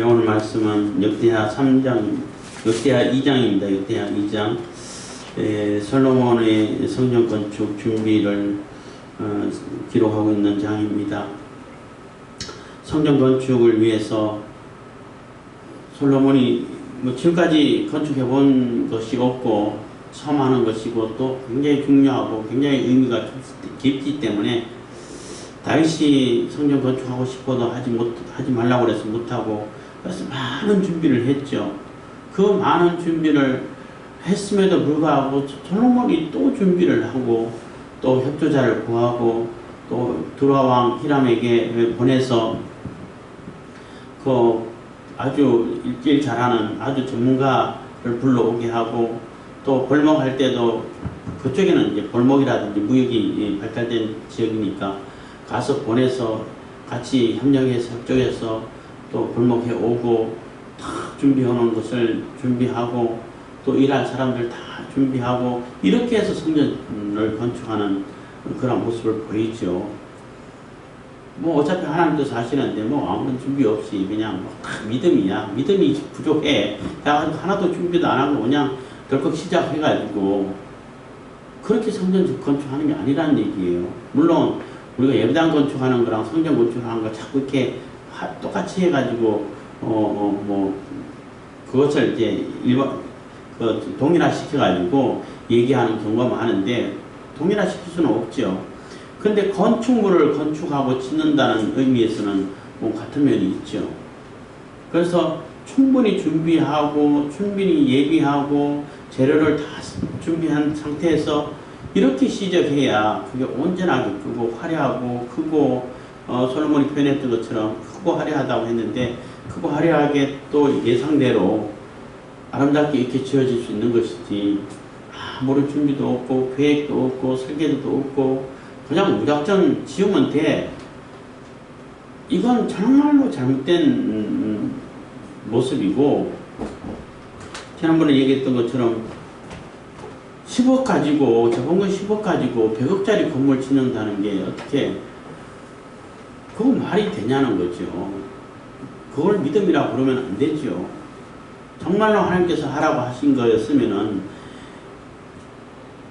오늘 말씀은 역대하 3장, 역대하 2장입니다. 역대하 2장. 솔로몬의 성전 건축 준비를 기록하고 있는 장입니다. 성전 건축을 위해서 솔로몬이 지금까지 건축해 본 것이 없고 처음 하는 것이고 또 굉장히 중요하고 굉장히 의미가 깊기 때문에 다윗이 성전 건축하고 싶어도 하지 말라고 그래서 못하고, 그래서 많은 준비를 했죠. 그 많은 준비를 했음에도 불구하고 솔로몬이 또 준비를 하고 또 협조자를 구하고 또 두라 왕 히람에게 보내서 그 아주 일질 잘하는 아주 전문가를 불러오게 하고, 또 벌목할 때도 그쪽에는 이제 벌목이라든지 무역이 발달된 지역이니까 가서 보내서 같이 협력해서 협조해서 또 벌목해 오고 다 준비해 놓은 것을 준비하고 또 일할 사람들 다 준비하고 이렇게 해서 성전을 건축하는 그런 모습을 보이죠. 뭐 어차피 하나님도 사시는데 뭐 아무런 준비 없이 그냥 딱 믿음이야. 믿음이 부족해. 하나도 준비도 안 하고 그냥 덜컥 시작해가지고 그렇게 성전 건축하는 게 아니라는 얘기예요. 물론 우리가 예배당 건축하는 거랑 성전 건축하는 거 자꾸 이렇게 똑같이 해가지고 뭐 그것을 이제 동일화 시켜가지고 얘기하는 경우가 많은데 동일화 시킬 수는 없죠. 근데 건축물을 건축하고 짓는다는 의미에서는 뭐 같은 면이 있죠. 그래서 충분히 준비하고 충분히 예비하고 재료를 다 준비한 상태에서 이렇게 시작해야 그게 온전하게 크고 화려하고 크고 솔로몬이 표현했던 것처럼 크고 화려하다고 했는데 크고 화려하게 또 예상대로 아름답게 이렇게 지어질 수 있는 것이지 아무런 준비도 없고 계획도 없고 설계도도 없고 그냥 무작정 지으면 돼. 이건 정말로 잘못된 모습이고, 지난번에 얘기했던 것처럼 10억 가지고 저번 건 10억 가지고 100억짜리 건물 짓는다는 게 어떻게 그거 말이 되냐는 거죠. 그걸 믿음이라고 그러면 안 되죠. 정말로 하나님께서 하라고 하신 거였으면은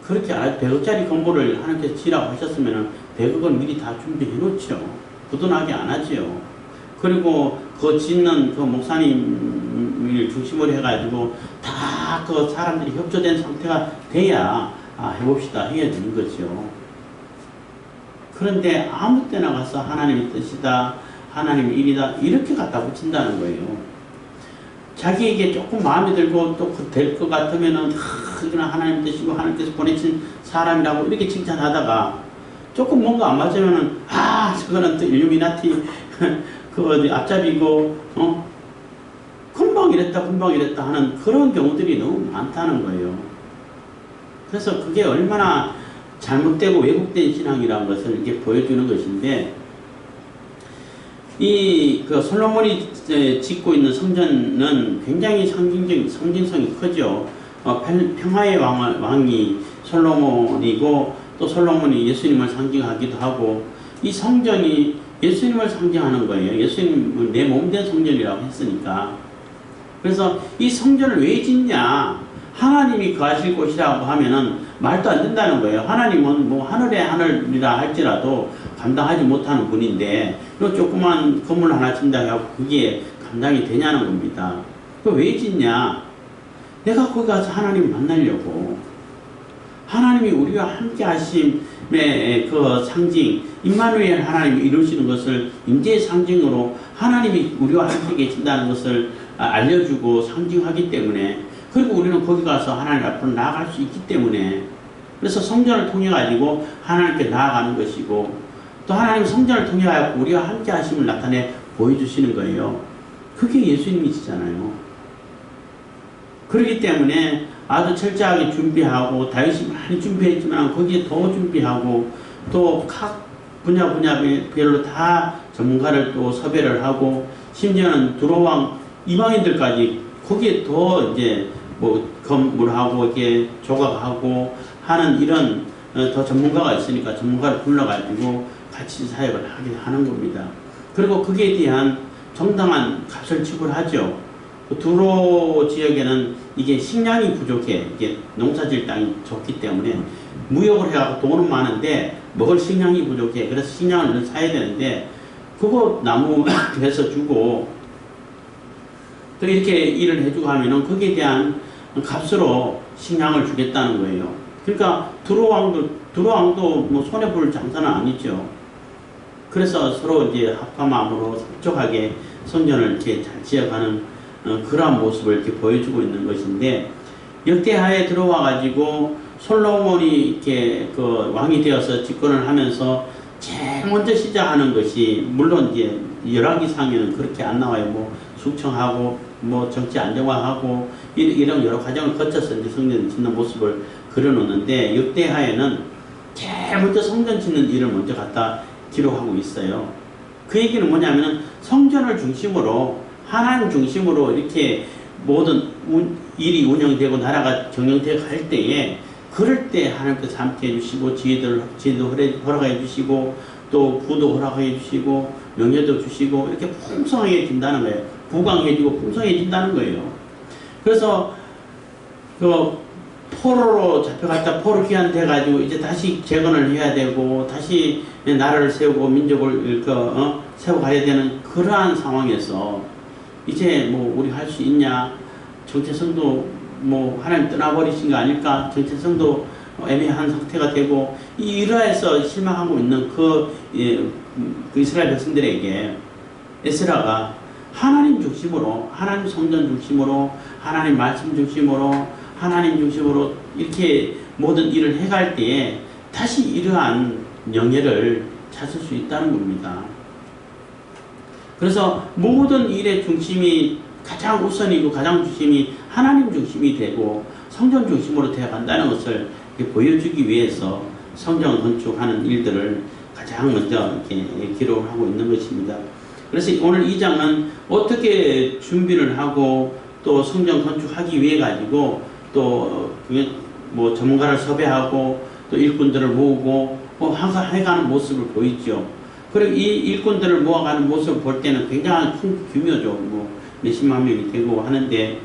그렇게 100억짜리 건물을 하나님께서 지으라고 하셨으면은 100억을 미리 다 준비해 놓죠. 부도나게 안 하죠. 그리고 그 짓는 그 목사님을 중심으로 해가지고 다 그 사람들이 협조된 상태가 돼야 해봅시다 해야 되는 거죠. 그런데 아무 때나 가서 하나님의 뜻이다, 하나님의 일이다 이렇게 갖다 붙인다는 거예요. 자기에게 조금 마음에 들고 또 될 것 같으면은 그건 하나님 뜻이고 하나님께서 보내신 사람이라고 이렇게 칭찬하다가 조금 뭔가 안 맞으면은 저거는 또 일루미나티 그 어디 앞잡이고 금방 이랬다 하는 그런 경우들이 너무 많다는 거예요. 그래서 그게 얼마나 잘못되고 왜곡된 신앙이라는 것을 이렇게 보여주는 것인데, 그 솔로몬이 짓고 있는 성전은 굉장히 상징성이 크죠. 평화의 왕이 솔로몬이고 또 솔로몬이 예수님을 상징하기도 하고, 이 성전이 예수님을 상징하는 거예요. 예수님은 내 몸된 성전이라고 했으니까. 그래서 이 성전을 왜 짓냐? 하나님이 거하실 곳이라고 하면은 말도 안 된다는 거예요. 하나님은 뭐 하늘의 하늘이라 할지라도 감당하지 못하는 분인데 이 조그만 건물 하나 짓는다 해서 그게 감당이 되냐는 겁니다. 그 왜 짓냐? 내가 거기 가서 하나님 만나려고. 하나님이 우리와 함께 하심의 그 상징, 임마누엘 하나님이 이루시는 것을 임재의 상징으로 하나님이 우리와 함께 계신다는 것을 알려주고 상징하기 때문에, 그리고 우리는 거기 가서 하나님 앞으로 나아갈 수 있기 때문에, 그래서 성전을 통해 가지고 하나님께 나아가는 것이고, 또 하나님 성전을 통해 가지고 우리와 함께 하심을 나타내 보여주시는 거예요. 그게 예수님이시잖아요. 그렇기 때문에 아주 철저하게 준비하고, 다윗이 많이 준비했지만 거기에 더 준비하고, 또 각 분야별로 다 전문가를 또 섭외를 하고, 심지어는 두로왕 이방인들까지 거기에 더 이제 뭐 건물하고 이렇게 조각하고 하는 이런 더 전문가가 있으니까 전문가를 불러가지고 같이 사역을 하게 하는 겁니다. 그리고 거기에 대한 정당한 값을 지불하죠. 그 두로 지역에는 이게 식량이 부족해. 이게 농사질 땅이 좋기 때문에 무역을 해갖고 돈은 많은데 먹을 식량이 부족해. 그래서 식량을 사야 되는데 그거 나무 해서 주고 또 이렇게 일을 해주고 하면은 거기에 대한 값으로 식량을 주겠다는 거예요. 그러니까 두로왕도 뭐 손해볼 장사는 아니죠. 그래서 서로 이제 합한 마음으로 흡족하게 성전을 이렇게 잘 지어가는 그러한 모습을 이렇게 보여주고 있는 것인데, 역대하에 들어와 가지고 솔로몬이 이렇게 그 왕이 되어서 집권을 하면서 제일 먼저 시작하는 것이, 물론 이제 열왕기상에는 그렇게 안 나와요. 뭐 숙청하고 뭐 정치 안정화하고 이런 여러 과정을 거쳐서 이제 성전 짓는 모습을 그려놓는데, 역대하에는 제일 먼저 성전 짓는 일을 먼저 갖다 기록하고 있어요. 그 얘기는 뭐냐면은 성전을 중심으로, 하나님 중심으로 이렇게 모든 일이 운영되고 나라가 경영되어 갈 때에, 그럴 때 하나님께서 함께 해주시고 지혜도 허락해 주시고 또 부도 허락해 주시고 명예도 주시고 이렇게 풍성해진다는 거예요. 부강해지고 풍성해진다는 거예요. 그래서 그 포로로 잡혀갔다 포로 귀환돼 가지고 이제 다시 재건을 해야 되고 다시 나라를 세우고 민족을 세워가야 되는 그러한 상황에서 이제 뭐 우리 할 수 있냐, 정체성도 뭐 하나님 떠나버리신 거 아닐까, 정체성도 애매한 상태가 되고, 이러해서 실망하고 있는 그 이스라엘 백성들에게 에스라가 하나님 중심으로, 하나님 성전 중심으로, 하나님 말씀 중심으로, 하나님 중심으로 이렇게 모든 일을 해갈 때에 다시 이러한 영예를 찾을 수 있다는 겁니다. 그래서 모든 일의 중심이 가장 우선이고 가장 중심이 하나님 중심이 되고 성전 중심으로 되어 간다는 것을 보여주기 위해서 성전 건축하는 일들을 가장 먼저 이렇게 기록을 하고 있는 것입니다. 그래서 오늘 2장은 어떻게 준비를 하고 또 성전 건축하기 위해 가지고 또 뭐 전문가를 섭외하고 또 일꾼들을 모으고 해가는 모습을 보이죠. 그리고 이 일꾼들을 모아가는 모습을 볼 때는 굉장히 큰 규모죠. 뭐 몇십만 명이 되고 하는데,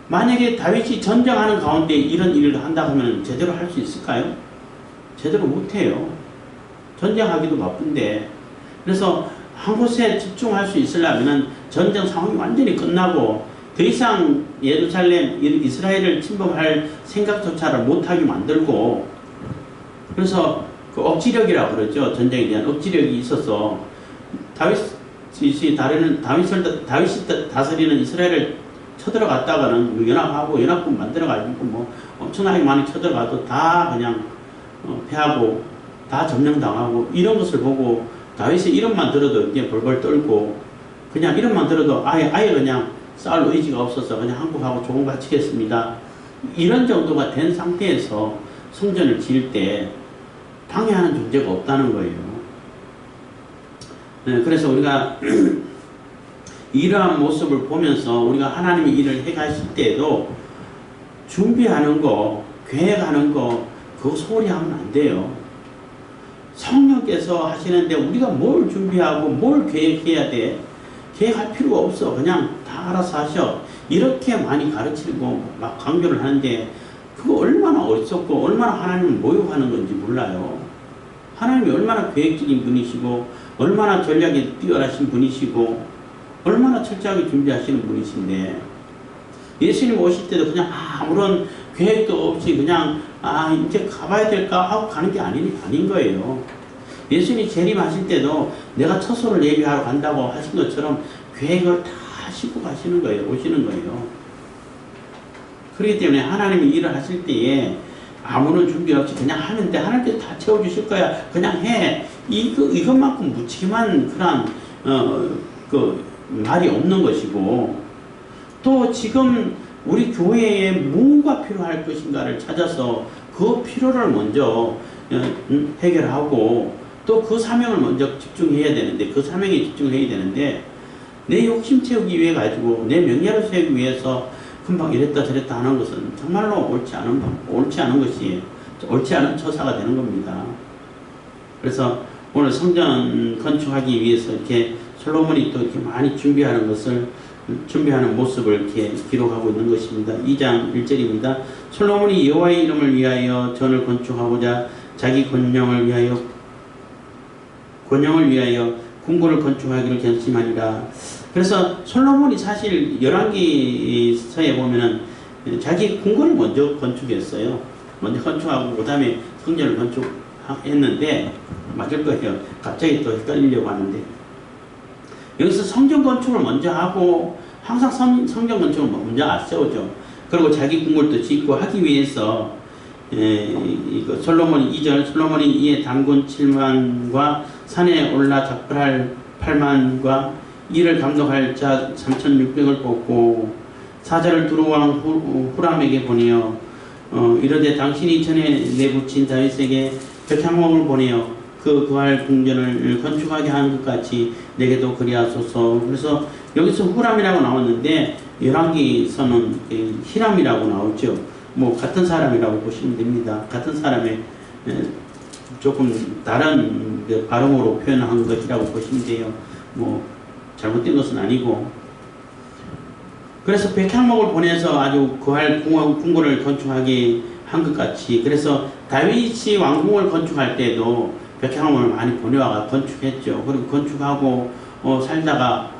만약에 다윗이 전쟁하는 가운데 이런 일을 한다고 하면 제대로 할 수 있을까요? 제대로 못해요. 전쟁하기도 바쁜데. 그래서 한 곳에 집중할 수 있으려면 전쟁 상황이 완전히 끝나고 더 이상 예루살렘, 이스라엘을 침범할 생각조차를 못하게 만들고, 그래서 그 억지력이라고 그러죠. 전쟁에 대한 억지력이 있어서 다윗이 다스리는 이스라엘을 쳐들어갔다가는 연합하고 연합군 만들어가지고 뭐 엄청나게 많이 쳐들어가도 다 그냥 패하고 다 점령당하고, 이런 것을 보고 다윗의 이름만 들어도 이제 벌벌 떨고, 그냥 이름만 들어도 아예 그냥 싸울 의지가 없어서 그냥 한국하고 조금 바치겠습니다. 이런 정도가 된 상태에서 성전을 지을 때 방해하는 존재가 없다는 거예요. 네, 그래서 우리가 이러한 모습을 보면서 우리가 하나님의 일을 해가실 때도 준비하는 거, 계획하는 거, 그거 소홀히 하면 안 돼요. 성령께서 하시는데 우리가 뭘 준비하고 뭘 계획해야 돼? 계획할 필요가 없어. 그냥 다 알아서 하셔. 이렇게 많이 가르치고 막 강조를 하는데, 그거 얼마나 어리석고 얼마나 하나님을 모욕하는 건지 몰라요. 하나님이 얼마나 계획적인 분이시고 얼마나 전략이 뛰어나신 분이시고 얼마나 철저하게 준비하시는 분이신데, 예수님 오실 때도 그냥 아무런 계획도 없이 그냥 이제 가봐야 될까 하고 가는 게 아닌 거예요. 예수님이 재림하실 때도 내가 처소를 예비하러 간다고 하신 것처럼 계획을 다 하시고 가시는 거예요. 오시는 거예요. 그렇기 때문에 하나님이 일을 하실 때에 아무런 준비 없이 그냥 하면 돼. 하나님께서 다 채워주실 거야. 그냥 해. 이것만큼 무책임한 그런 그 말이 없는 것이고, 또 지금 우리 교회에 뭐가 필요할 것인가를 찾아서 그 필요를 먼저 해결하고 또 그 사명을 먼저 집중해야 되는데, 그 사명에 집중해야 되는데, 내 욕심 채우기 위해 가지고 내 명예를 세우기 위해서 금방 이랬다 저랬다 하는 것은 정말로 옳지 않은 것이 옳지 않은 처사가 되는 겁니다. 그래서 오늘 성전 건축하기 위해서 이렇게 솔로몬이 또 이렇게 많이 준비하는 모습을 이렇게 기록하고 있는 것입니다. 2장 1절입니다. 솔로몬이 여호와의 이름을 위하여 전을 건축하고자 자기 권영을 위하여 궁궐을 건축하기를 결심하니라. 그래서 솔로몬이 사실 열왕기서에 보면은 자기 궁궐을 먼저 건축했어요. 먼저 건축하고 그 다음에 성전을 건축했는데 맞을 거예요. 갑자기 또 헷갈리려고 하는데 여기서 성전 건축을 먼저 하고 항상 성전 건축을 먼저 앞세우죠. 그리고 자기 궁궐도 짓고 하기 위해서 이거 솔로몬이 2절 솔로몬이 이에 단군 7만과 산에 올라 작별할 8만과 이를 감독할 자 3,600을 뽑고 사자를 두루왕 후람에게 보내어 이르되 당신이 전에 내붙인 다윗에게 백향목을 보내어 그 거할 궁전을 건축하게 한 것 같이 내게도 그리하소서. 그래서 여기서 후람이라고 나왔는데 열왕기서는 히람이라고 나오죠. 뭐 같은 사람이라고 보시면 됩니다. 같은 사람의 조금 다른 발음으로 표현한 것이라고 보시면 돼요. 뭐 잘못된 것은 아니고. 그래서 백향목을 보내서 아주 거할 궁궐을 건축하게 한 것 같이, 그래서 다윗이 왕궁을 건축할 때도 백향목을 많이 보내와 건축했죠. 그리고 건축하고 살다가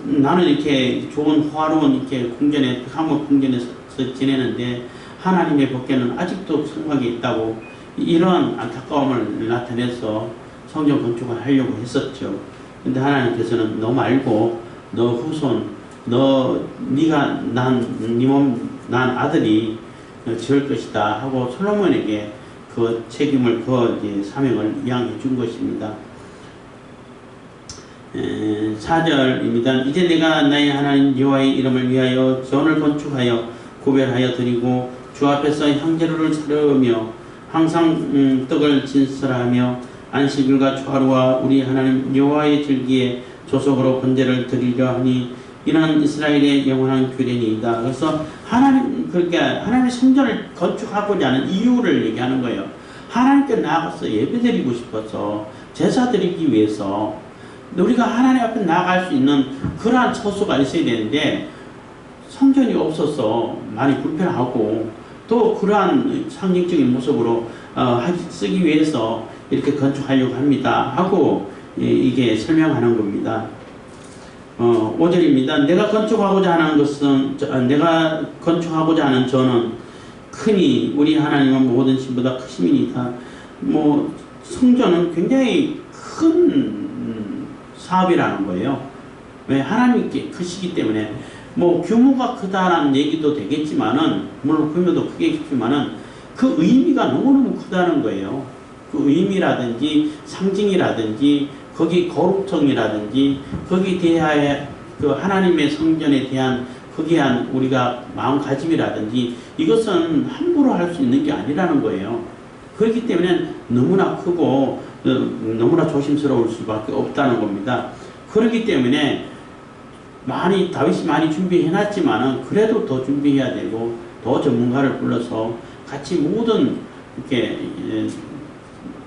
나는 이렇게 좋은 화로운 이렇게 궁전에 백향목 궁전에서 지내는데 하나님의 법궤는 아직도 성막에 있다고, 이러한 안타까움을 나타내서 성전 건축을 하려고 했었죠. 근데 하나님께서는 너 말고 너 후손, 네가 난 아들이 지을 것이다 하고 솔로몬에게 그 책임을, 그 사명을 이양해 준 것입니다. 4절입니다. 이제 내가 나의 하나님 여호와의 이름을 위하여 전을 건축하여 구별하여 드리고 주 앞에서 향제로를 사르며 항상 떡을 진설하며 안식일과 초하루와 우리 하나님 여호와의 절기에 조속으로 번제를 드리려 하니 이는 이스라엘의 영원한 규례니이다. 그래서 그러니까 하나님의 성전을 건축하고자 하는 이유를 얘기하는 거예요. 하나님께 나아가서 예배드리고 싶어서, 제사 드리기 위해서 우리가 하나님 앞에 나아갈 수 있는 그러한 처소가 있어야 되는데 성전이 없어서 많이 불편하고, 또 그러한 상징적인 모습으로 쓰기 위해서 이렇게 건축하려고 합니다 하고 이게 설명하는 겁니다. 5절입니다. 내가 건축하고자 하는 저는 크니 우리 하나님은 모든 신보다 크심이니이다. 뭐 성전은 굉장히 큰 사업이라는 거예요. 왜? 하나님께 크시기 때문에. 뭐 규모가 크다라는 얘기도 되겠지만은, 물론 규모도 크겠지만은 그 의미가 너무너무 크다는 거예요. 그 의미라든지 상징이라든지 거기 거룩성이라든지 거기에 대하여 그 하나님의 성전에 대한 거기에 한 우리가 마음가짐이라든지 이것은 함부로 할 수 있는 게 아니라는 거예요. 그렇기 때문에 너무나 크고 너무나 조심스러울 수밖에 없다는 겁니다. 그렇기 때문에 다윗이 많이 준비해놨지만은 그래도 더 준비해야 되고, 더 전문가를 불러서 같이 모든 이렇게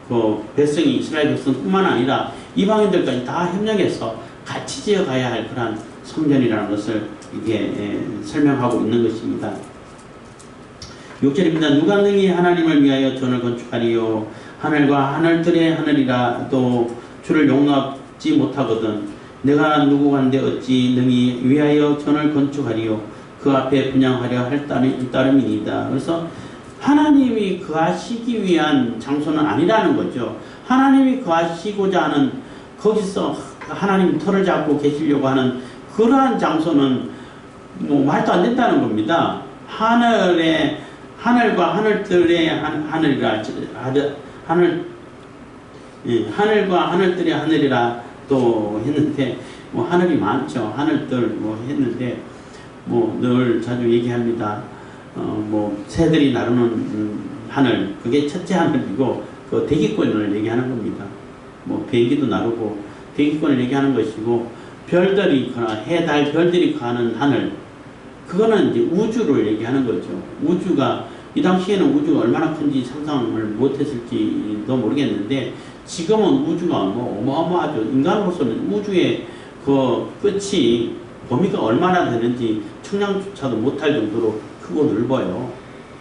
그 백성이, 이스라엘 백성뿐만 아니라 이방인들까지 다 협력해서 같이 지어가야 할 그런 성전이라는 것을 이게 설명하고 있는 것입니다. 6절입니다. 누가 능히 하나님을 위하여 전을 건축하리요. 하늘과 하늘들의 하늘이라 또 주를 용납지 못하거든. 내가 누구간데 어찌 능히 위하여 전을 건축하리요. 그 앞에 분양하려 할 따름이니이다. 그래서 하나님이 거하시기 위한 장소는 아니라는 거죠. 하나님이 거하시고자 하는, 거기서 하나님 털을 잡고 계시려고 하는 그러한 장소는 뭐 말도 안 된다는 겁니다. 하늘과 하늘들의 하늘이라, 하늘과 하늘들의 하늘이라 또 했는데, 뭐 하늘이 많죠. 하늘들 뭐 했는데, 뭐 늘 자주 얘기합니다. 뭐 새들이 나르는 하늘, 그게 첫째 하늘이고 그 대기권을 얘기하는 겁니다. 뭐 비행기도 나르고 대기권을 얘기하는 것이고, 별들이 해, 달, 별들이 가는 하늘, 그거는 이제 우주를 얘기하는 거죠. 우주가 이 당시에는 우주가 얼마나 큰지 상상을 못했을지도 모르겠는데 지금은 우주가 뭐 어마어마하죠. 인간으로서는 우주의 그 끝이 범위가 얼마나 되는지 측량조차도 못할 정도로 크고 넓어요.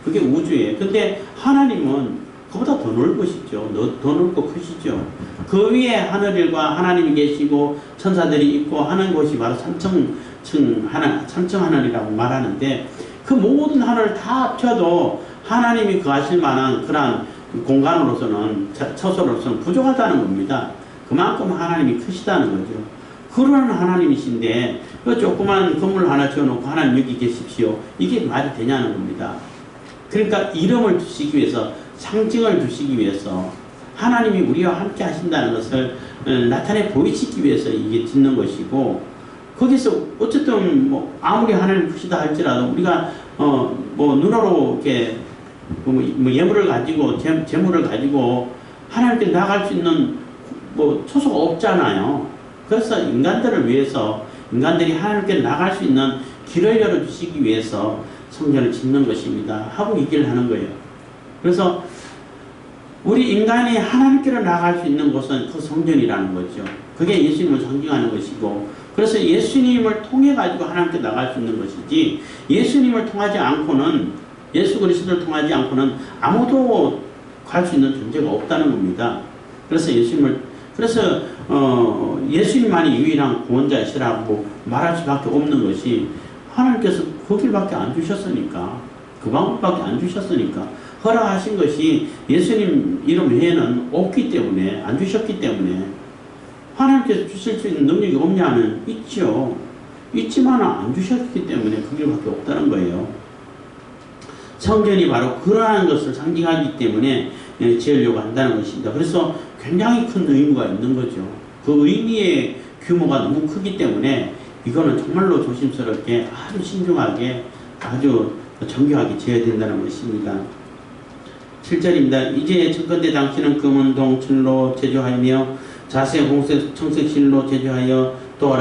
그게 우주예요. 근데 하나님은 그보다 더 넓으시죠. 더 넓고 크시죠. 그 위에 하늘일과 하나님이 계시고 천사들이 있고 하는 곳이 바로 삼층 하늘이라고 말하는데, 그 모든 하늘을 다 합쳐도 하나님이 거하실 만한 그런 공간으로서는, 처소로서는 부족하다는 겁니다. 그만큼 하나님이 크시다는 거죠. 그런 하나님이신데 그 조그만 건물 하나 지어놓고 하나님 여기 계십시오, 이게 말이 되냐는 겁니다. 그러니까 이름을 두시기 위해서, 상징을 두시기 위해서, 하나님이 우리와 함께 하신다는 것을 나타내 보이시기 위해서 이게 짓는 것이고, 거기서 어쨌든 뭐 아무리 하나님 크시다 할지라도 우리가 뭐 눈으로 이렇게 뭐 예물을 가지고 재물을 가지고 하나님께 나갈 수 있는 뭐 처소가 없잖아요. 그래서 인간들을 위해서, 인간들이 하나님께 나갈 수 있는 길을 열어주시기 위해서 성전을 짓는 것입니다 하고 얘기를 하는 거예요. 그래서 우리 인간이 하나님께로 나갈 수 있는 곳은 그 성전이라는 거죠. 그게 예수님을 상징하는 것이고, 그래서 예수님을 통해 가지고 하나님께 나갈 수 있는 것이지, 예수님을 통하지 않고는, 예수 그리스도를 통하지 않고는 아무도 갈 수 있는 존재가 없다는 겁니다. 그래서 예수님만이 유일한 구원자이시라고 말할 수밖에 없는 것이, 하나님께서 그 길밖에 안 주셨으니까, 그 방법밖에 안 주셨으니까, 허락하신 것이 예수님 이름 외에는 없기 때문에, 안 주셨기 때문에, 하나님께서 주실 수 있는 능력이 없냐면 있죠. 있지만 안 주셨기 때문에 그 길밖에 없다는 거예요. 성전이 바로 그러한 것을 상징하기 때문에 지으려고 한다는 것입니다. 그래서 굉장히 큰 의무가 있는 거죠. 그 의미의 규모가 너무 크기 때문에 이거는 정말로 조심스럽게, 아주 신중하게, 아주 정교하게 지어야 된다는 것입니다. 7절입니다. 이제 청건대 당신은 금은동 철로 제조하며 자색 홍색 청색실로 제조하여 또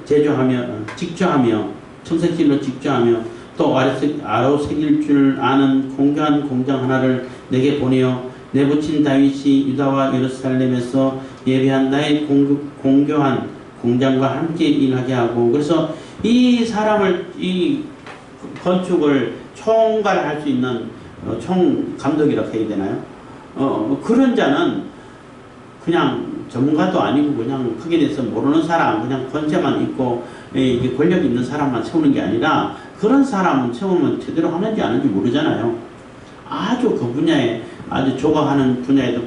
직조하며 청색실로 직조하며 또 아로 새길 줄 아는 공교한 공장 하나를 내게 보내어 내 부친 다윗이 유다와 예루살렘에서 예배한 나의 공교한 공장과 함께 일하게 하고, 그래서 이 사람을, 이 건축을 총괄할 수 있는 총감독이라고 해야 되나요? 그런 자는 그냥 전문가도 아니고 그냥 크게 돼서 모르는 사람, 그냥 권세만 있고 이게 권력 있는 사람만 세우는 게 아니라, 그런 사람은 세우면 제대로 하는지 안 하는지 모르잖아요. 아주 그 분야에, 아주 조각하는 분야에도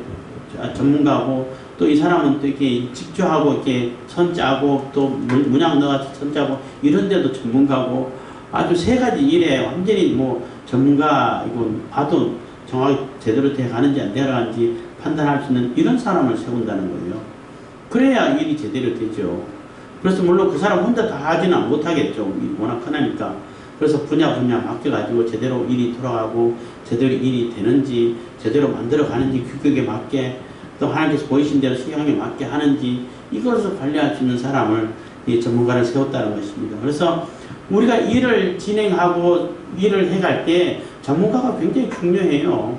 전문가고, 또 이 사람은 또 이렇게 직조하고 이렇게 선 짜고 또 문양 넣어서 선 짜고 이런 데도 전문가고, 아주 세 가지 일에 완전히 뭐 전문가이고, 봐도 정확히 제대로 돼가는지 안 돼가는지 판단할 수 있는 이런 사람을 세운다는 거예요. 그래야 일이 제대로 되죠. 그래서 물론 그 사람 혼자 다 하지는 못하겠죠. 워낙 크니까. 그래서 분야 맡겨가지고 제대로 일이 돌아가고, 제대로 일이 되는지, 제대로 만들어 가는지, 규격에 맞게, 또 하나님께서 보이신 대로 수경에 맞게 하는지, 이것을 관리할 수 있는 사람을, 이 전문가를 세웠다는 것입니다. 그래서 우리가 일을 진행하고 일을 해갈 때 전문가가 굉장히 중요해요.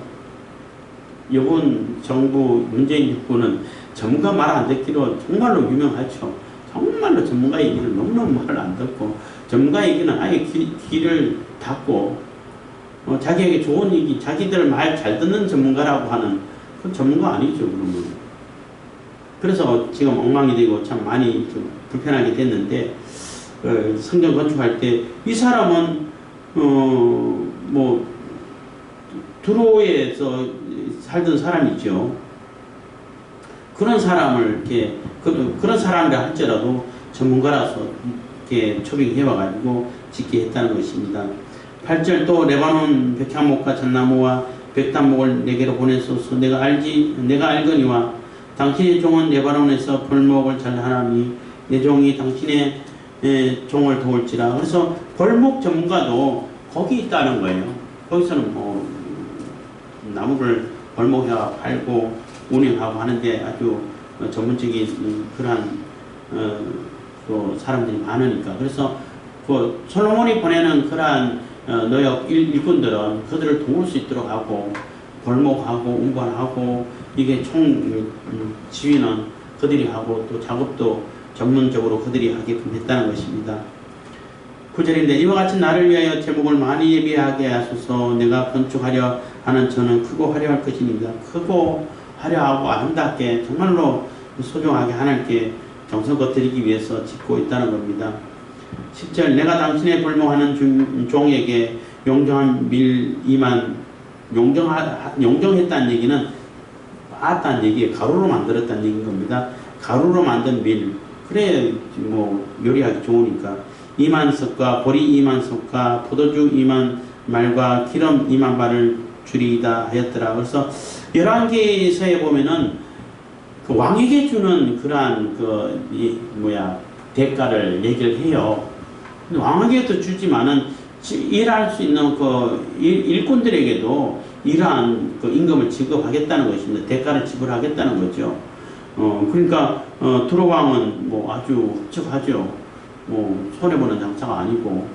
이번 정부 문재인 정부는 전문가 말 안 듣기로 정말로 유명하죠. 정말로 전문가 얘기를 너무너무 말을 안 듣고, 전문가 얘기는 아예 귀를 닫고, 자기에게 좋은 얘기, 자기들 말 잘 듣는 전문가라고 하는, 그 전문가 아니죠, 그러면. 그래서 지금 엉망이 되고 참 많이 좀 불편하게 됐는데, 성전 건축할 때 이 사람은 뭐 두로에서 살던 사람이죠. 그런 사람을 이렇게, 그런 사람이라 할지라도 전문가라서 이렇게 초빙해 와가지고 짓게 했다는 것입니다. 8절, 또 레바논 백향목과 잣나무와 백단목을 내게로 보내소서. 내가 알거니와 당신의 종은 레바논에서 벌목을 잘 하나니 내 종이 당신의 종을 도울지라. 그래서 벌목 전문가도 거기 있다는 거예요. 거기서는 뭐 나무를 벌목해서 팔고 운영하고 하는데 아주 전문적인 그러한 그 사람들이 많으니까. 그래서 그 솔로몬이 보내는 그러한 노역 일꾼들은 그들을 도울 수 있도록 하고, 벌목하고 운반하고 이게 총 지휘는 그들이 하고 또 작업도 전문적으로 그들이 하게끔 했다는 것입니다. 9절인데 이와 같이 나를 위하여 제목을 많이 예비하게 하소서. 내가 건축하려 하는 저는 크고 화려할 것입니다. 크고 화려하고 아름답게 정말로 소중하게 하나님께 정성껏 드리기 위해서 짓고 있다는 겁니다. 10절 내가 당신의 볼모하는 종에게 용정한 밀 2만 용정했다는 얘기는 빻았다는 얘기에 가루로 만들었다는 얘기인 겁니다. 가루로 만든 밀 그래 뭐 요리하기 좋으니까 2만 석과 보리 2만 석과 포도주 2만 말과 기름 2만 발을 주리이다 하였더라. 그래서 열왕기서에 보면은 그 왕에게 주는 그러한 대가를 얘기를 해요. 근데 왕에게도 주지만은 일할 수 있는 일꾼들에게도 이러한 임금을 지급하겠다는 것입니다. 대가를 지불하겠다는 거죠. 그러니까 두로 왕은 뭐 아주 흡족하죠. 뭐 손해보는 장사가 아니고,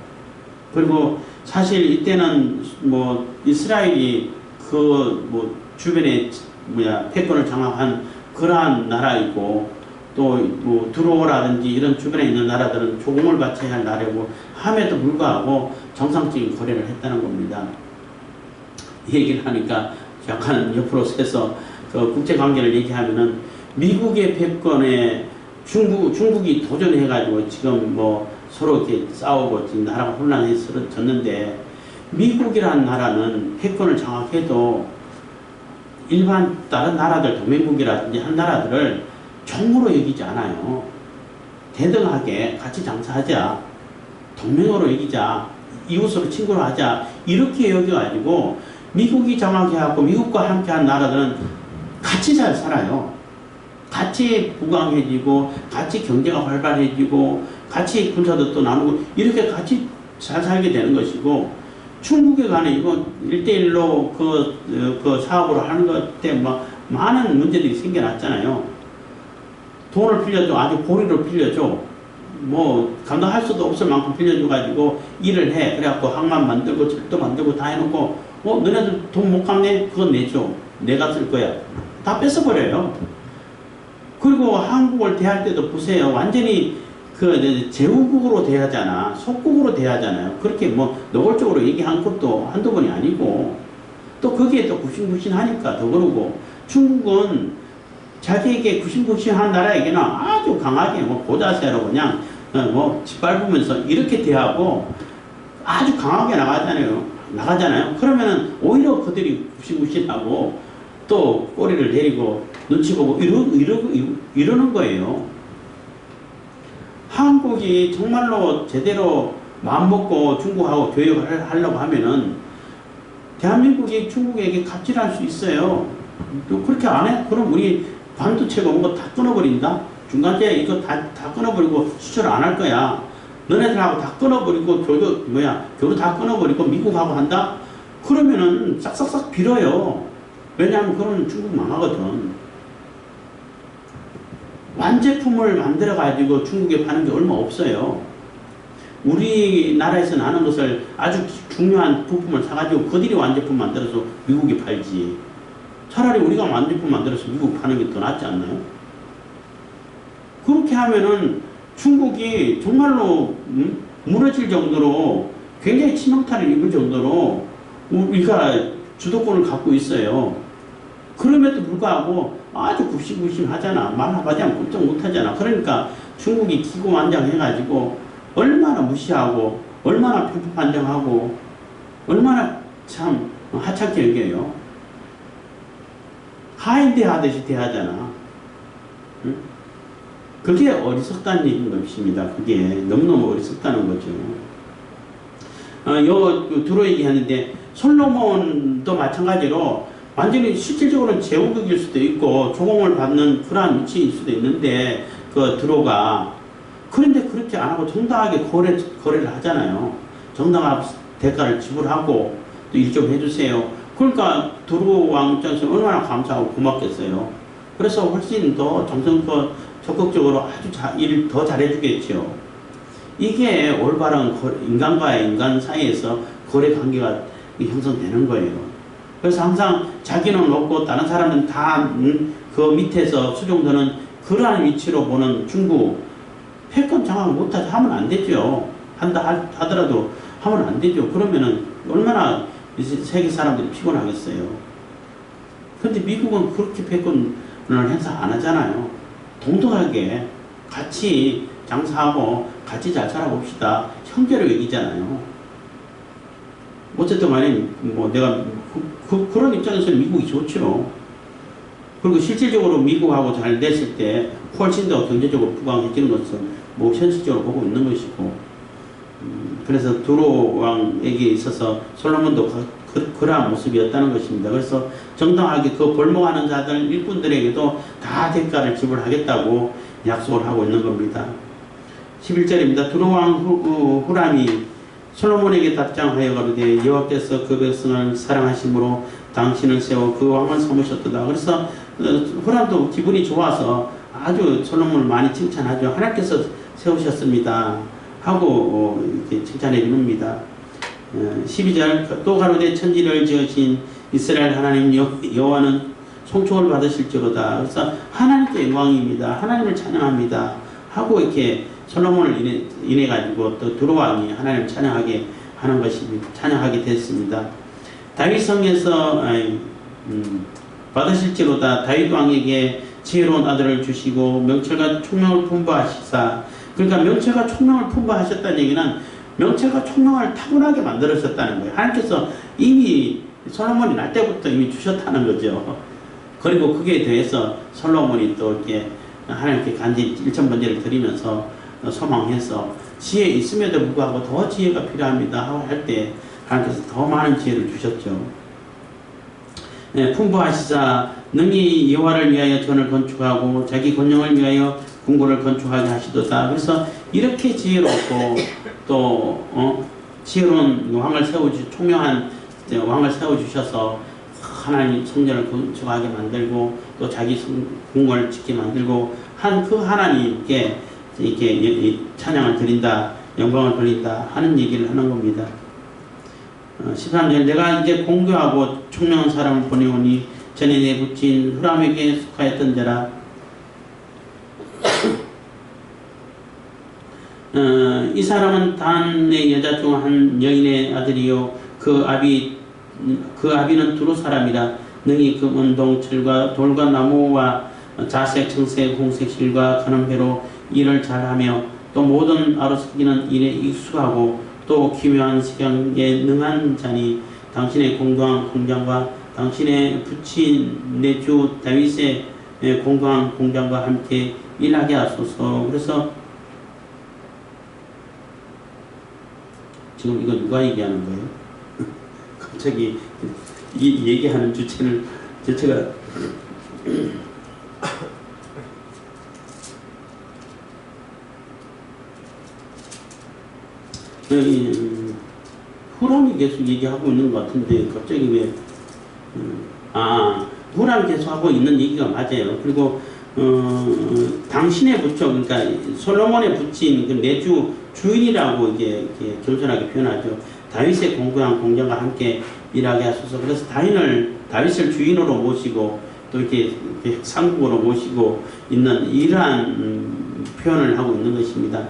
그리고 사실 이때는 뭐 이스라엘이 주변에 패권을 장악한 그러한 나라이고, 또 뭐 두로라든지 이런 주변에 있는 나라들은 조공을 바쳐야 할 나라고 함에도 불구하고 정상적인 거래를 했다는 겁니다. 이 얘기를 하니까 약간 옆으로 서서 그 국제관계를 얘기하면은 미국의 패권에 중국이 도전해가지고 지금 뭐 서로 이렇게 싸우고 지금 나라가 혼란해졌는데, 미국이라는 나라는 패권을 장악해도 일반 다른 나라들, 동맹국이라든지 한 나라들을 종으로 여기지 않아요. 대등하게 같이 장사하자, 동맹으로 여기자, 이웃으로 친구로 하자, 이렇게 여겨가지고 미국이 장악해갖고 미국과 함께한 나라들은 같이 잘 살아요. 같이 부강해지고 같이 경제가 활발해지고 같이 군사도 또 나누고 이렇게 같이 잘 살게 되는 것이고, 중국에 관해 이거 1대1로 그 사업으로 하는 것 때문에 많은 문제들이 생겨났잖아요. 돈을 빌려줘, 아주 고리로 빌려줘. 뭐 감당할 수도 없을 만큼 빌려줘가지고 일을 해. 그래갖고 항만 만들고 집도 만들고 다 해놓고 너네들 돈 못 갚네? 그건 내줘. 내가 쓸 거야. 다 뺏어버려요. 그리고 한국을 대할 때도 보세요. 완전히 제후국으로 대하잖아. 속국으로 대하잖아요. 그렇게 뭐 노골적으로 얘기한 것도 한두 번이 아니고, 또 거기에 또 구신구신하니까 더 그러고, 중국은 자기에게 구신구신한 나라에게는 아주 강하게 고자세로 그냥 짓밟으면서 이렇게 대하고 아주 강하게 나가잖아요. 그러면은 오히려 그들이 구신구신하고 또 꼬리를 내리고 눈치 보고 이러는 거예요. 한국이 정말로 제대로 마음먹고 중국하고 교역을 하려고 하면은 대한민국이 중국에게 갑질할 수 있어요. 또 그렇게 안 해? 그럼 우리 반도체가 온 거 다 끊어버린다? 중간재 이거 다 끊어버리고 수출 안 할 거야. 너네들하고 다 끊어버리고 교류 다 끊어버리고 미국하고 한다? 그러면은 싹싹싹 빌어요. 왜냐하면 그러면 중국 망하거든. 완제품을 만들어가지고 중국에 파는 게 얼마 없어요. 우리나라에서 나는 것을 아주 중요한 부품을 사가지고 그들이 완제품 만들어서 미국에 팔지. 차라리 우리가 완제품 만들어서 미국 파는 게 더 낫지 않나요? 그렇게 하면은 중국이 정말로 무너질 정도로, 굉장히 치명타를 입을 정도로 우리가 주도권을 갖고 있어요. 그럼에도 불구하고 아주 굽신굽신하잖아. 말 한마디 하면 꼼짝 못하잖아. 그러니까 중국이 기고만장해가지고 얼마나 무시하고 얼마나 편파반정하고 얼마나 참 하찮게 여겨요. 하인대 하듯이 대하잖아. 응? 그게 어리석다는 얘기인 것입니다. 그게 너무너무 어리석다는 거죠. 두로 얘기하는데 솔로몬도 마찬가지로 완전히 실질적으로는 제후국일 수도 있고 조공을 받는 그러한 위치일 수도 있는데 두로가, 그런데 그렇게 안 하고 정당하게 거래를 하잖아요. 정당한 대가를 지불하고 또 일 좀 해주세요. 그러니까 두로 왕 입장에서 얼마나 감사하고 고맙겠어요. 그래서 훨씬 더 정성껏 적극적으로 아주 일을 더 잘해주겠죠. 이게 올바른 인간과의 인간 사이에서 거래 관계가 형성되는 거예요. 그래서 항상 자기는 없고 다른 사람은 다 그 밑에서 수종드는 그러한 위치로 보는 중국. 패권 장악 못하지 하면 안 되죠. 하더라도 하면 안 되죠. 그러면은 얼마나 세계 사람들이 피곤하겠어요. 근데 미국은 그렇게 패권을 행사 안 하잖아요. 동등하게 같이 장사하고 같이 잘 살아봅시다. 형제를 여기잖아요. 어쨌든 간에 뭐 내가 그런 입장에서 미국이 좋죠. 그리고 실질적으로 미국하고 잘 됐을 때 훨씬 더 경제적으로 부강해지는 것은 뭐 현실적으로 보고 있는 것이고, 그래서 두로 왕에게 있어서 솔로몬도 그러한 모습이었다는 것입니다. 그래서 정당하게 그 벌목하는 자들 일꾼들에게도 다 대가를 지불하겠다고 약속을 하고 있는 겁니다. 11절입니다. 두로 왕 후람이 솔로몬에게 답장하여 가로되 여호와께서 그 백성을 사랑하심으로 당신을 세워 그 왕을 삼으셨도다. 그래서 후람도 기분이 좋아서 아주 솔로몬을 많이 칭찬하죠. 하나님께서 세우셨습니다 하고 이렇게 칭찬해 줍니다. 12절 또 가로되 천지를 지으신 이스라엘 하나님 여호와는 송축을 받으실지로다. 그래서 하나님께 영광입니다. 하나님을 찬양합니다 하고 이렇게 솔로몬을 인해 가지고 또 두로 왕이 하나님을 찬양하게 하는 것입니다. 찬양하게 됐습니다. 다윗 성에서 받으실지로다. 다윗 왕에게 지혜로운 아들을 주시고 명철과 총명을 풍부하시사. 그러니까 명철과 총명을 풍부하셨다는 얘기는 명철과 총명을 타고나게 만들으셨다는 거예요. 하나님께서 이미 솔로몬이 날 때부터 이미 주셨다는 거죠. 그리고 그에 대해서 솔로몬이 또 이렇게 하나님께 간절히 일천번제를 드리면서 소망해서 지혜 있음에도 불구하고 더 지혜가 필요합니다 하고 할 때 하나님께서 더 많은 지혜를 주셨죠. 네, 풍부하시사 능히 여호와를 위하여 전을 건축하고 자기 권능을 위하여 궁궐을 건축하게 하시도다. 그래서 이렇게 지혜롭고 또 지혜로운 왕을 세워주 총명한 왕을 세워주셔서 하나님 성전을 건축하게 만들고 또 자기 궁궐을 짓게 만들고 한 그 하나님께 이렇게 찬양을 드린다, 영광을 돌린다 하는 얘기를 하는 겁니다. 13절 내가 이제 공교하고 총명한 사람을 보내오니 전에 내 붙인 후람에게 속하였던 자라. 이 사람은 단의 여자 중 한 여인의 아들이요 그 아비는 두로 사람이라. 능히 그 은동철과 돌과 나무와 자색, 청색, 홍색 실과 가는 배로 일을 잘하며 또 모든 아로새기는 일에 익숙하고 또 기묘한 식양에 능한 자니 당신의 공도한 공장과 당신의 부친 내 주 다윗의 공도한 공장과 함께 일하게 하소서. 그래서 지금 이거 누가 얘기하는 거예요? 갑자기 이 얘기하는 주체가 후람이 계속 얘기하고 있는 것 같은데 갑자기 왜 후람이 계속 하고 있는 얘기가 맞아요. 그리고 당신의 부처, 그러니까 솔로몬의 부친 그 내주 주인이라고 이게 겸손하게 표현하죠. 다윗의 공고한 공장과 함께 일하게 하소서. 그래서 다윗을 주인으로 모시고 또 이렇게 상국으로 모시고 있는 이러한 표현을 하고 있는 것입니다.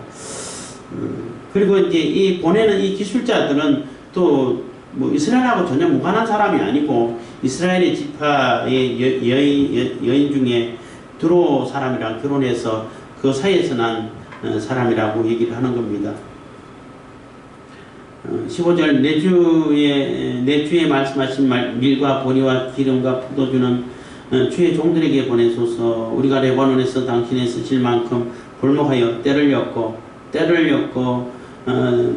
그리고 이제 이 보내는 이 기술자들은 또 뭐 이스라엘하고 전혀 무관한 사람이 아니고 이스라엘의 지파의 여인 중에 두로 사람이랑 결혼해서 그 사이에서 난 사람이라고 얘기를 하는 겁니다. 15절 내 주에 말씀하신 밀과 보리와 기름과 포도주는 주의 종들에게 보내소서. 우리가 레바논에서 당신의 쓰실 만큼 볼목하여 때를 엮고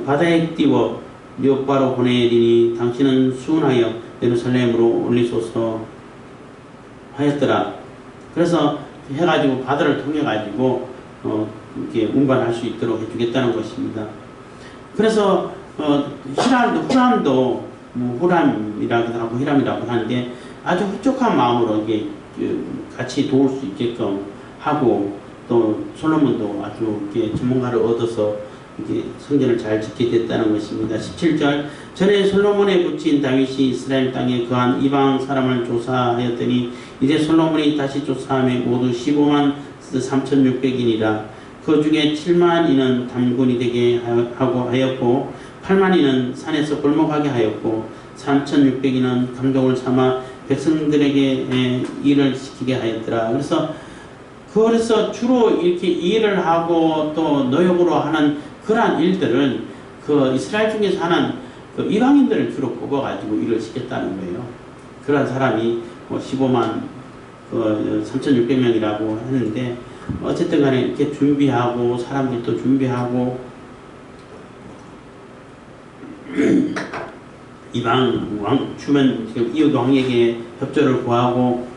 바다에 띄워 여호와로 보내리니 당신은 수운하여 예루살렘으로 올리소서 하였더라. 그래서 해가지고 바다를 통해가지고 이렇게 운반할 수 있도록 해주겠다는 것입니다. 그래서 후람도 뭐 후람이라고 하고 히람이라고 하는데 아주 흡족한 마음으로 이게 같이 도울 수 있게끔 하고 또 솔로몬도 아주 이렇게 전문가를 얻어서 이게 성전을 잘 짓게 됐다는 것입니다. 17절 전에 솔로몬의 부친 다윗이 이스라엘 땅에 거한 이방 사람을 조사하였더니 이제 솔로몬이 다시 조사하며 모두 15만 3,600인이라 그 중에 7만인은 담군이 되게 하고 하였고 8만인은 산에서 골목하게 하였고 3,600인은 감독을 삼아 백성들에게 일을 시키게 하였더라. 그래서 주로 이렇게 일을 하고 또 노역으로 하는 그러한 일들은 그 이스라엘 중에서 하는 그 이방인들을 주로 뽑아가지고 일을 시켰다는 거예요. 그런 사람이 15만 3,600명이라고 하는데 어쨌든 간에 이렇게 준비하고 사람들도 준비하고 이방 왕 주변 지금 이웃 왕에게 협조를 구하고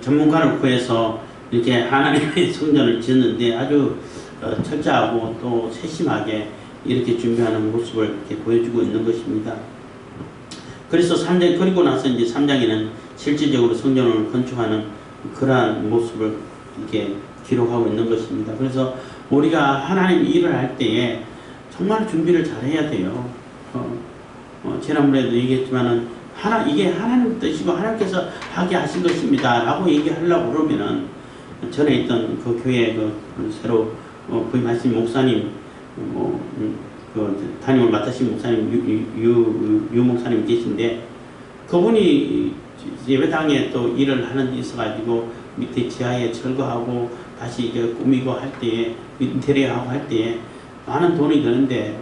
전문가를 구해서 이렇게 하나님의 성전을 지었는데 아주 철저하고 또 세심하게 이렇게 준비하는 모습을 이렇게 보여주고 있는 것입니다. 그래서 3장 그리고 나서 이제 3장에는 실질적으로 성전을 건축하는 그러한 모습을 이렇게 기록하고 있는 것입니다. 그래서 우리가 하나님 일을 할 때에 정말 준비를 잘 해야 돼요. 지난번에도 얘기했지만은 이게 하나님 뜻이고 하나님께서 하게 하신 것입니다 라고 얘기하려고 그러면은 전에 있던 그 교회 새로 부임하신 목사님 담임을 맡으신 목사님 유 목사님 계신데 그분이 예배당에 또 일을 하는 데 있어가지고 밑에 지하에 철거하고 다시 이제 꾸미고 할 때에 인테리어하고 할 때에 많은 돈이 드는데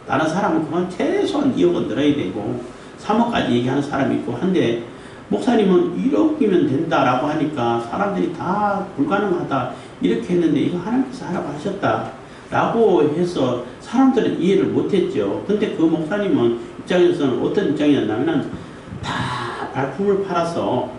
다른 사람은 그만 최소한 2억은 들어야 되고 3억까지 얘기하는 사람이 있고 한데 목사님은 1억이면 된다라고 하니까 사람들이 다 불가능하다 이렇게 했는데 이거 하나님께서 하라고 하셨다 라고 해서 사람들은 이해를 못했죠. 근데 그 목사님은 입장에서는 어떤 입장이었냐면 다 발품을 팔아서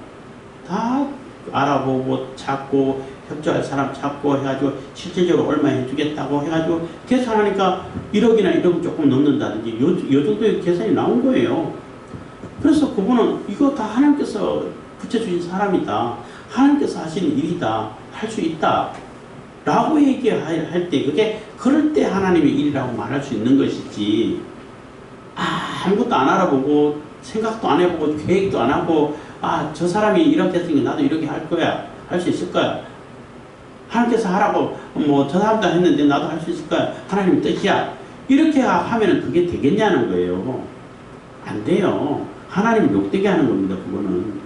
다 알아보고 찾고 협조할 사람 찾고 해가지고 실질적으로 얼마 해주겠다고 해가지고 계산하니까 1억이나 1억 조금 넘는다든지 요 정도의 계산이 나온 거예요. 그래서 그분은 이거 다 하나님께서 붙여주신 사람이다. 하나님께서 하시는 일이다. 할 수 있다. 라고 얘기할 때 그게 그럴 때 하나님의 일이라고 말할 수 있는 것이지 아무것도 안 알아보고 생각도 안 해보고 계획도 안 하고 저 사람이 이렇게 했으니까 나도 이렇게 할 거야. 할 수 있을 거야. 하나님께서 하라고 저 사람도 했는데 나도 할 수 있을 거야. 하나님의 뜻이야. 이렇게 하면은 그게 되겠냐는 거예요. 안 돼요. 하나님을 욕되게 하는 겁니다. 그거는.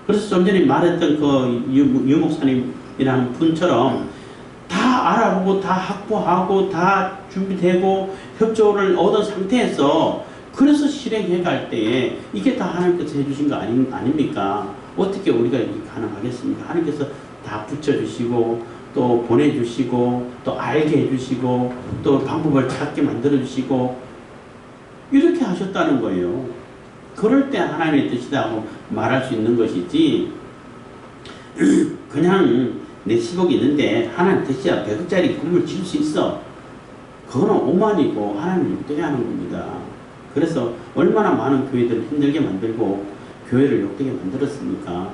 그래서 좀 전에 말했던 그 유 목사님이라는 분처럼 다 알아보고 다 확보하고 다 준비되고 협조를 얻은 상태에서 그래서 실행해 갈 때에 이게 다 하나님께서 해주신 거 아닙니까? 어떻게 우리가 이렇게 가능하겠습니까? 하나님께서 다 붙여주시고 또 보내주시고 또 알게 해주시고 또 방법을 찾게 만들어주시고 이렇게 하셨다는 거예요. 그럴 때 하나님의 뜻이라고 말할 수 있는 것이지 그냥 내 10억이 있는데 하나님 뜻이야 100억짜리 건물 지을 수 있어. 그거는 오만이고 하나님을 욕되게 하는 겁니다. 그래서 얼마나 많은 교회들을 힘들게 만들고 교회를 욕되게 만들었습니까?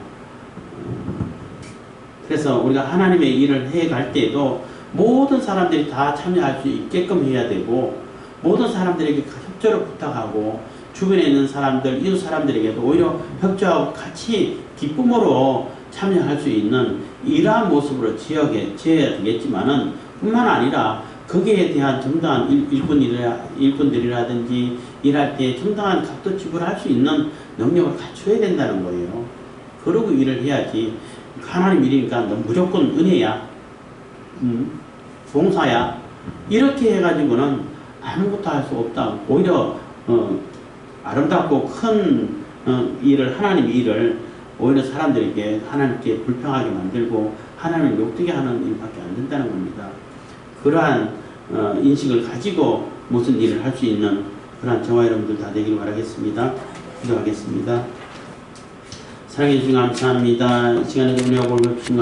그래서 우리가 하나님의 일을 해갈 때도 모든 사람들이 다 참여할 수 있게끔 해야 되고 모든 사람들에게 협조를 부탁하고 주변에 있는 사람들, 이웃 사람들에게도 오히려 협조하고 같이 기쁨으로 참여할 수 있는 이러한 모습으로 지어야 되겠지만은 뿐만 아니라 거기에 대한 정당한 일꾼들이라든지 일할 때 정당한 값도 지불할 수 있는 능력을 갖춰야 된다는 거예요. 그러고 일을 해야지 하나님 일이니까 너 무조건 은혜야, 봉사야 이렇게 해가지고는 아무것도 할 수 없다. 오히려 아름답고 큰 일을 하나님 일을 오히려 사람들에게 하나님께 불평하게 만들고 하나님을 욕되게 하는 일밖에 안 된다는 겁니다. 그러한 인식을 가지고 무슨 일을 할 수 있는 그러한 저와 여러분들 다 되기를 바라겠습니다. 기도하겠습니다. 사랑해 주시고 감사합니다. 이 시간에 우리와 볼고 주신